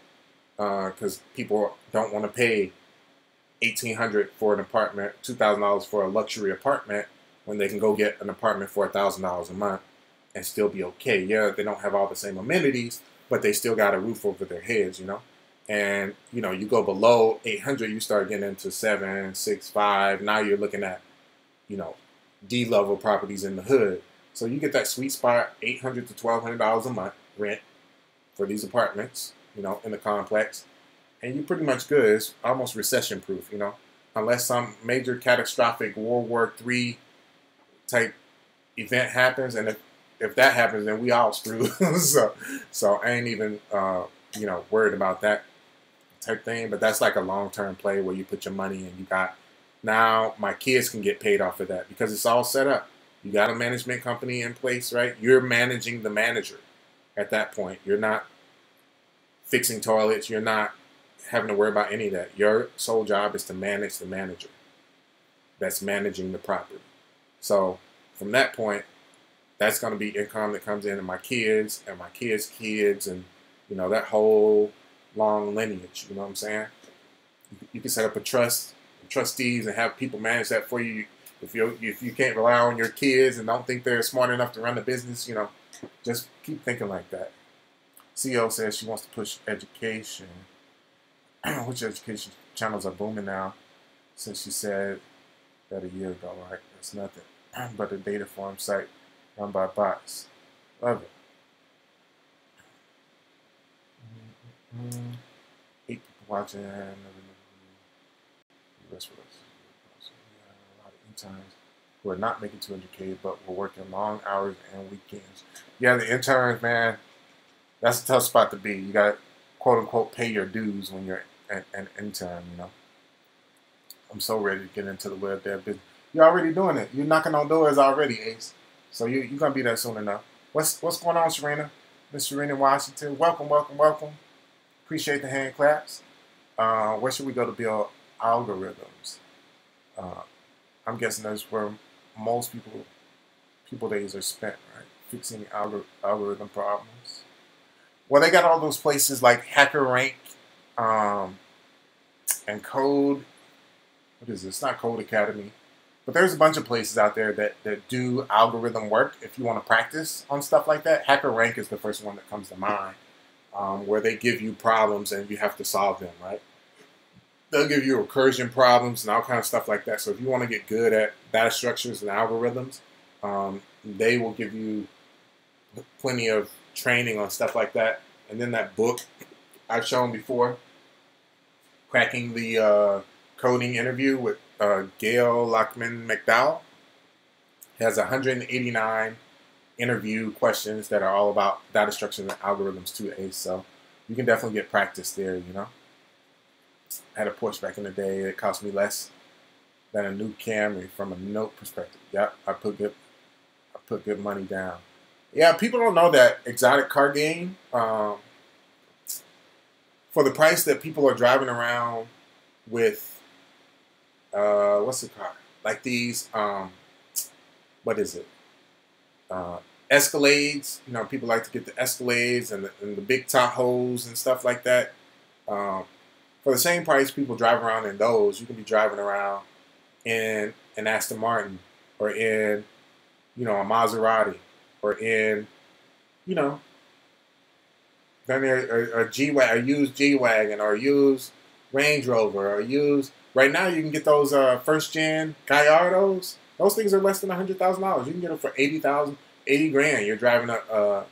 because people don't want to pay $1,800 for an apartment, $2,000 for a luxury apartment when they can go get an apartment for $1,000 a month and still be okay. Yeah, they don't have all the same amenities, but they still got a roof over their heads, you know? And, you know, you go below 800, you start getting into 7, 6, 5. Now you're looking at, you know, D-level properties in the hood. So you get that sweet spot, $800 to $1,200 a month rent for these apartments, you know, in the complex. And you're pretty much good. It's almost recession-proof, you know, unless some major catastrophic World War III type event happens. And if that happens, then we all screwed. so I ain't even, you know, worried about that type thing. But that's like a long-term play where you put your money and you got, now my kids can get paid off of that because it's all set up. You got a management company in place, right? You're managing the manager at that point. You're not fixing toilets. You're not having to worry about any of that. Your sole job is to manage the manager that's managing the property. So from that point, that's going to be income that comes in, and my kids and my kids' kids, and you know, that whole long lineage. You know what I'm saying? You can set up a trust, trustees, and have people manage that for you. If you can't rely on your kids and don't think they're smart enough to run the business, you know, just keep thinking like that. CEO says she wants to push education. Which education channels are booming now? Since she said that a year ago, right? That's nothing but a data farm site run by bots. Love it. 8 people watching. A lot of interns who are not making 200K, but we're working long hours and weekends. Yeah, the interns, man, that's a tough spot to be. You got to, quote unquote, pay your dues when you're an intern, you know. I'm so ready to get into the web dev business. You're already doing it. You're knocking on doors already, Ace. So you're going to be there soon enough. What's going on, Serena? Miss Serena Washington. Welcome, welcome, welcome. Appreciate the hand claps. Where should we go to build algorithms? I'm guessing that's where most people days are spent, right? Fixing algorithm problems. Well, they got all those places like HackerRank and Code. What is this? It's not Code Academy. But there's a bunch of places out there that do algorithm work if you want to practice on stuff like that. HackerRank is the first one that comes to mind, where they give you problems and you have to solve them, right? They'll give you recursion problems and all kinds of stuff like that. So if you want to get good at data structures and algorithms, they will give you plenty of training on stuff like that. And then that book I've shown before, Cracking the Coding Interview with Gail Lockman McDowell, has 189 interview questions that are all about data structures and algorithms too, Ace. So you can definitely get practice there, you know. I had a Porsche back in the day. It cost me less than a new Camry from a note perspective. Yep, I put good money down. Yeah, people don't know that exotic car game. For the price that people are driving around with, what's the car? Like these, what is it? Escalades. You know, people like to get the Escalades and the big Tahoes and stuff like that. For the same price people drive around in those, you can be driving around in an Aston Martin or in, you know, a Maserati or in, you know, then a used G-Wagon or a used Range Rover or used, right now you can get those first gen Gallardos. Those things are less than $100,000. You can get them for $80 grand. You're driving a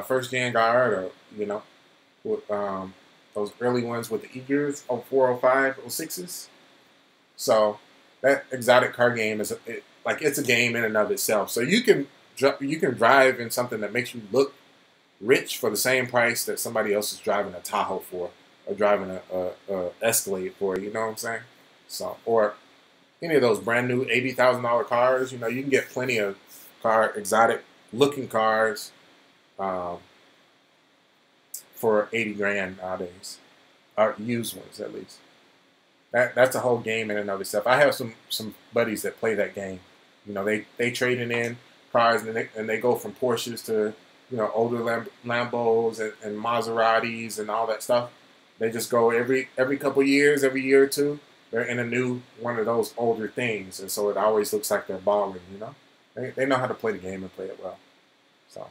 first gen Gallardo, you know, with, those early ones with the E-gears, 04, 05, 06s. So that exotic car game is it's a game in and of itself. So you can drive in something that makes you look rich for the same price that somebody else is driving a Tahoe for or driving a Escalade for. You know what I'm saying? So, or any of those brand new $80,000 cars. You know, you can get plenty of exotic looking cars. For 80 grand nowadays, or used ones at least. That's a whole game in and of itself. I have some buddies that play that game. You know, they trading in cars and they go from Porsches to older Lambos and Maseratis and all that stuff. They just go every couple years, every year or two. They're in a new one of those older things, and so it always looks like they're balling. You know, they know how to play the game and play it well. So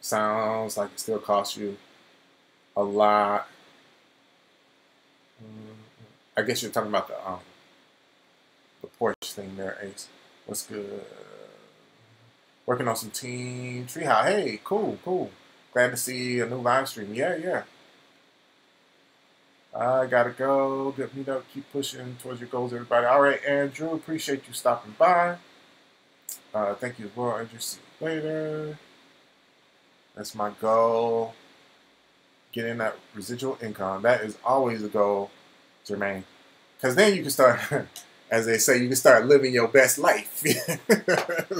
sounds like it still costs you a lot. I guess you're talking about the Porsche thing there, Ace. What's good? Working on some Team Treehouse. Hey, cool, cool. Glad to see a new live stream. Yeah, yeah. I gotta go. Good meetup. Keep pushing towards your goals, everybody. All right, Andrew. Appreciate you stopping by. Thank you as well, Andrew. See you later. That's my goal. Getting that residual income. That is always a goal, Jermaine. Because then you can start, as they say, you can start living your best life.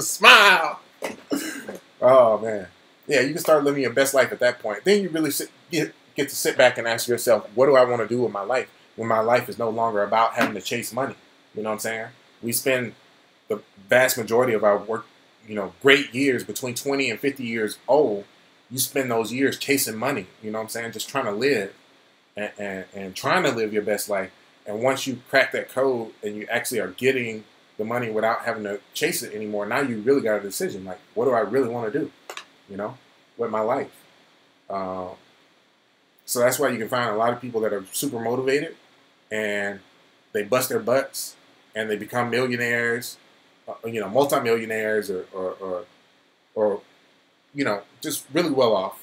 Smile. Oh, man. Yeah, you can start living your best life at that point. Then you really get to sit back and ask yourself, what do I want to do with my life when my life is no longer about having to chase money? You know what I'm saying? We spend the vast majority of our work, great years between 20 and 50 years old. You spend those years chasing money, you know what I'm saying? Just trying to live and trying to live your best life. And once you crack that code and you actually are getting the money without having to chase it anymore, now you really got a decision. Like, what do I really want to do, with my life? So that's why you can find a lot of people that are super motivated and they bust their butts and they become millionaires, multimillionaires or just really well off.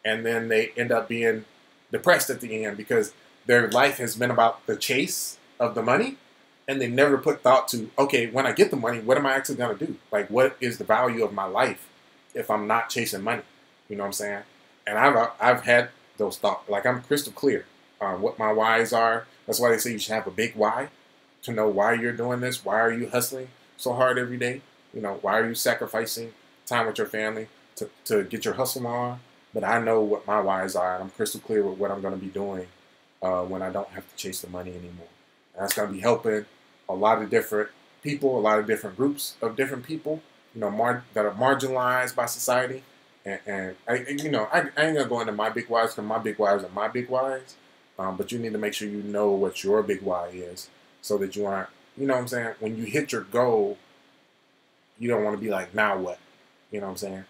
And then they end up being depressed at the end because their life has been about the chase of the money. And they never put thought to, okay, when I get the money, what am I actually going to do? Like, what is the value of my life if I'm not chasing money? You know what I'm saying? And I've had those thoughts. Like, I'm crystal clear on what my whys are. That's why they say you should have a big why to know why you're doing this. Why are you hustling so hard every day? Why are you sacrificing time with your family to get your hustle on? But I know what my whys are, and I'm crystal clear with what I'm going to be doing when I don't have to chase the money anymore. And that's going to be helping a lot of different people, a lot of different groups of different people, that are marginalized by society. And I ain't gonna go into my big whys because my big whys are my big whys. But you need to make sure you know what your big why is, so that you aren't, what I'm saying. When you hit your goal, you don't want to be like, now what? You know what I'm saying?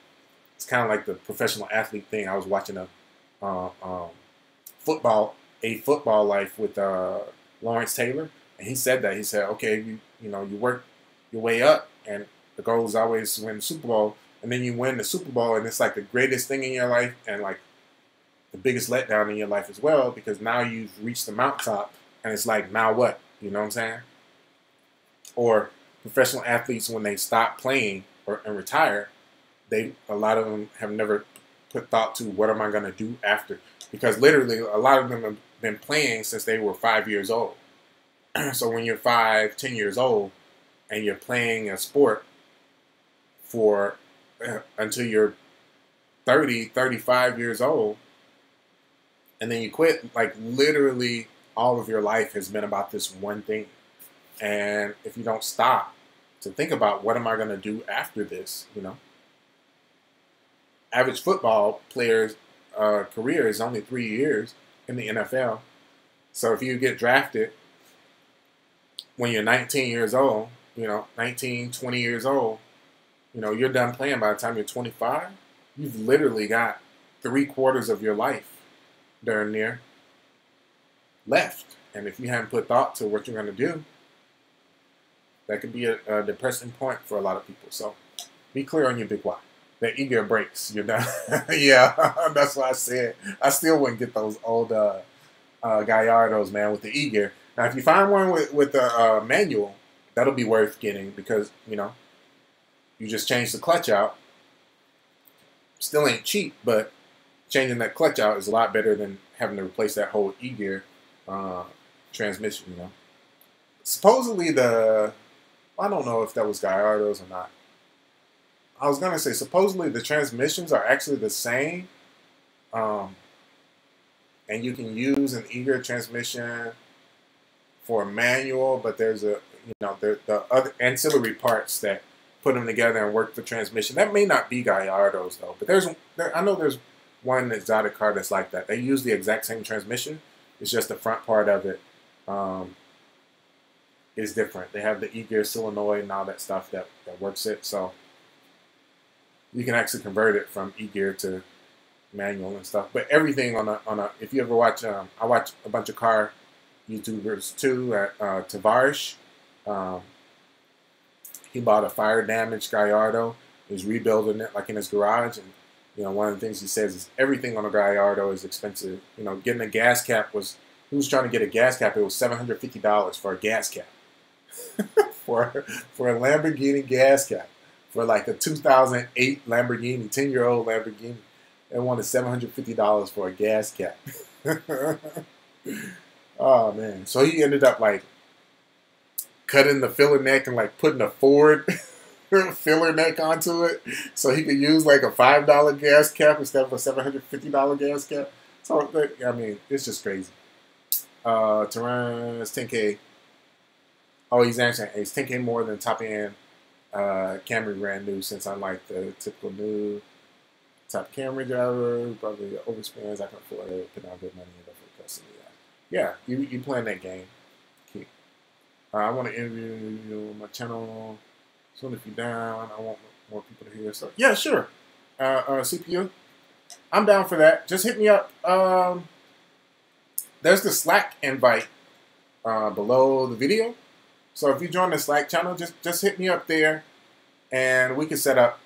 It's kind of like the professional athlete thing. I was watching a football life with Lawrence Taylor. And he said that. He said, okay, you work your way up, and the goal is always to win the Super Bowl. And then you win the Super Bowl, and it's like the greatest thing in your life and like the biggest letdown in your life as well, because now you've reached the mountaintop, and it's like, now what? You know what I'm saying? Or professional athletes, when they stop playing and retire, a lot of them have never put thought to, what am I going to do after? Because literally, a lot of them have been playing since they were 5 years old. So when you're 5, 10 years old and you're playing a sport for until you're 30, 35 years old, and then you quit, like literally all of your life has been about this one thing. And if you don't stop to think about what am I going to do after this, average football player's career is only 3 years in the NFL. So if you get drafted when you're 19 years old, 19, 20 years old, you're done playing by the time you're 25. You've literally got 3/4 of your life darn near left. And if you haven't put thought to what you're going to do, that could be a depressing point for a lot of people. So be clear on your big why. The ego breaks. You're done. Yeah, that's what I said. I still wouldn't get those old Gallardos, man, with the e-gear. Now, if you find one with the manual, that'll be worth getting because, you just change the clutch out. Still ain't cheap, but changing that clutch out is a lot better than having to replace that whole e-gear transmission, Supposedly I don't know if that was Gallardo's or not. I was going to say, supposedly the transmissions are actually the same and you can use an Eager transmission for manual, but there's a the other ancillary parts that put them together and work the transmission. That may not be Gallardo's though, but I know there's one exotic car that's like that. They use the exact same transmission. It's just the front part of it is different. They have the E-gear solenoid and all that stuff that works it. So you can actually convert it from E-gear to manual and stuff. But everything on a if you ever watch, I watch a bunch of car YouTubers too. Tavares, he bought a fire damaged Gallardo. He's rebuilding it like in his garage, and one of the things he says is everything on a Gallardo is expensive. Getting a gas cap he was trying to get a gas cap. It was $750 for a gas cap for a Lamborghini gas cap for like a 2008 Lamborghini, 10-year-old Lamborghini. They wanted $750 for a gas cap. Oh man! So he ended up like cutting the filler neck and like putting a Ford filler neck onto it, so he could use like a $5 gas cap instead of a $750 gas cap. So I mean, it's just crazy. Terrain is 10K. Oh, he's answering. It's 10K more than top end Camry brand new, since unlike the typical new top Camry driver, probably overspends. I can afford it, put out good money in the custody. Yeah, you playing that game. Keep. I want to interview you on my channel. So if you're down, I want more people to hear. So yeah, sure. CPU, I'm down for that. Just hit me up. There's the Slack invite below the video. So if you join the Slack channel, just hit me up there, and we can set up,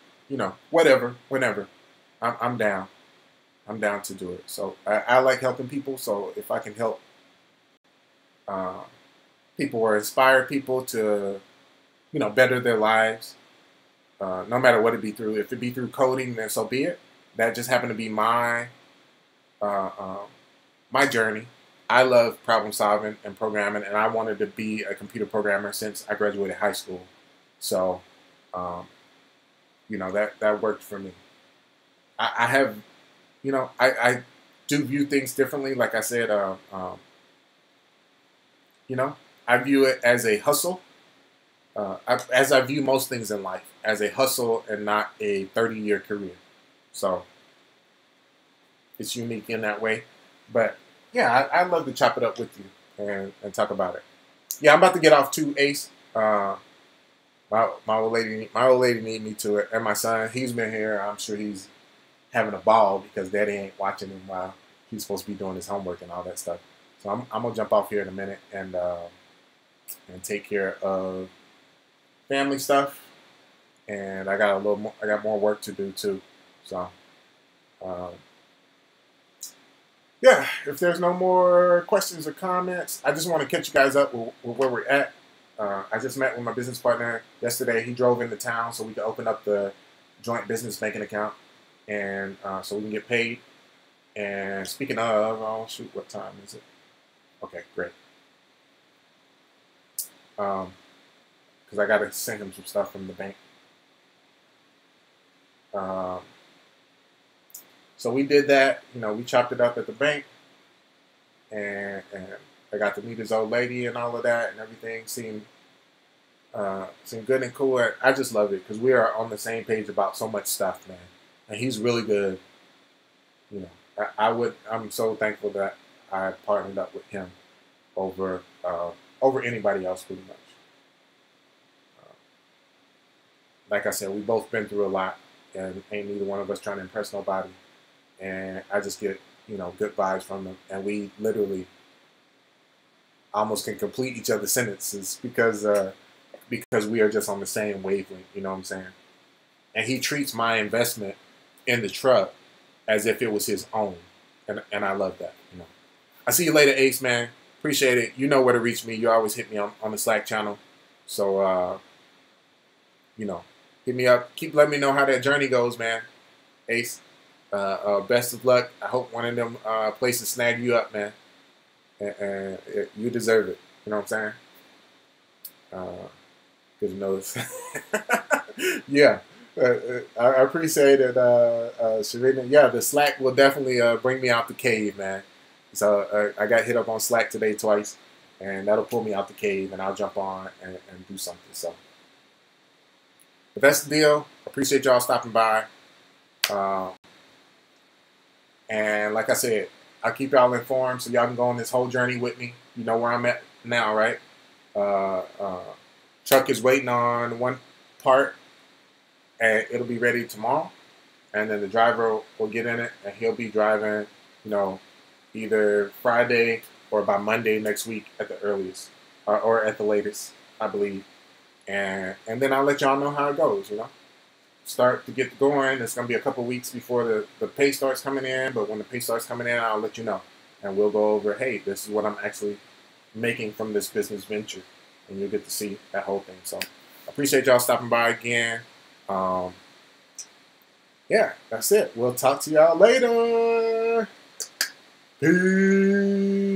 whatever, whenever. I'm down. I'm down to do it. So I like helping people. So if I can help people or inspire people to, better their lives, no matter what it be through. If it be through coding, then so be it. That just happened to be my my journey. I love problem solving and programming, and I wanted to be a computer programmer since I graduated high school. So, that worked for me. I have, I do view things differently. Like I said, I view it as a hustle. As I view most things in life, as a hustle and not a 30-year career. So it's unique in that way. But yeah, I'd love to chop it up with you and talk about it. Yeah, I'm about to get off too, Ace. My old lady need me to it, and my son, he's been here. I'm sure he's having a ball because Daddy ain't watching him while he's supposed to be doing his homework and all that stuff. So I'm gonna jump off here in a minute and take care of family stuff, and I got more work to do too. So yeah, if there's no more questions or comments, I just want to catch you guys up with where we're at. I just met with my business partner yesterday. He drove into town so we could open up the joint business banking account, and so we can get paid. And speaking of, oh shoot, what time is it? Okay, great. Because I gotta send him some stuff from the bank. So we did that. We chopped it up at the bank, and I got to meet his old lady and all of that, and everything seemed good and cool. I just love it because we are on the same page about so much stuff, man. And he's really good. I'm so thankful that I partnered up with him over anybody else, pretty much. Like I said, we both been through a lot, and ain't neither one of us trying to impress nobody. And I just get, good vibes from them. And we literally almost can complete each other's sentences because we are just on the same wavelength, you know what I'm saying? And he treats my investment in the truck as if it was his own. And I love that, I see you later, Ace, man. Appreciate it. You know where to reach me. You always hit me on the Slack channel. So, hit me up. Keep letting me know how that journey goes, man. Ace, best of luck. I hope one of them places snag you up, man. And you deserve it. You know what I'm saying? Good to know this. Yeah. I appreciate it, Sharina. Yeah, the Slack will definitely bring me out the cave, man. So I got hit up on Slack today twice, and that'll pull me out the cave, and I'll jump on and do something. So, but that's the deal. Appreciate y'all stopping by. And like I said, I'll keep y'all informed so y'all can go on this whole journey with me. You know where I'm at now, right? Truck is waiting on one part, and it'll be ready tomorrow. And then the driver will get in it, and he'll be driving, either Friday or by Monday next week at the earliest, or at the latest, I believe. And then I'll let y'all know how it goes, Start to get going. It's going to be a couple weeks before the pay starts coming in, but when the pay starts coming in, I'll let you know. And we'll go over, hey, this is what I'm actually making from this business venture. And you'll get to see that whole thing. So I appreciate y'all stopping by again. Yeah, that's it. We'll talk to y'all later. Peace.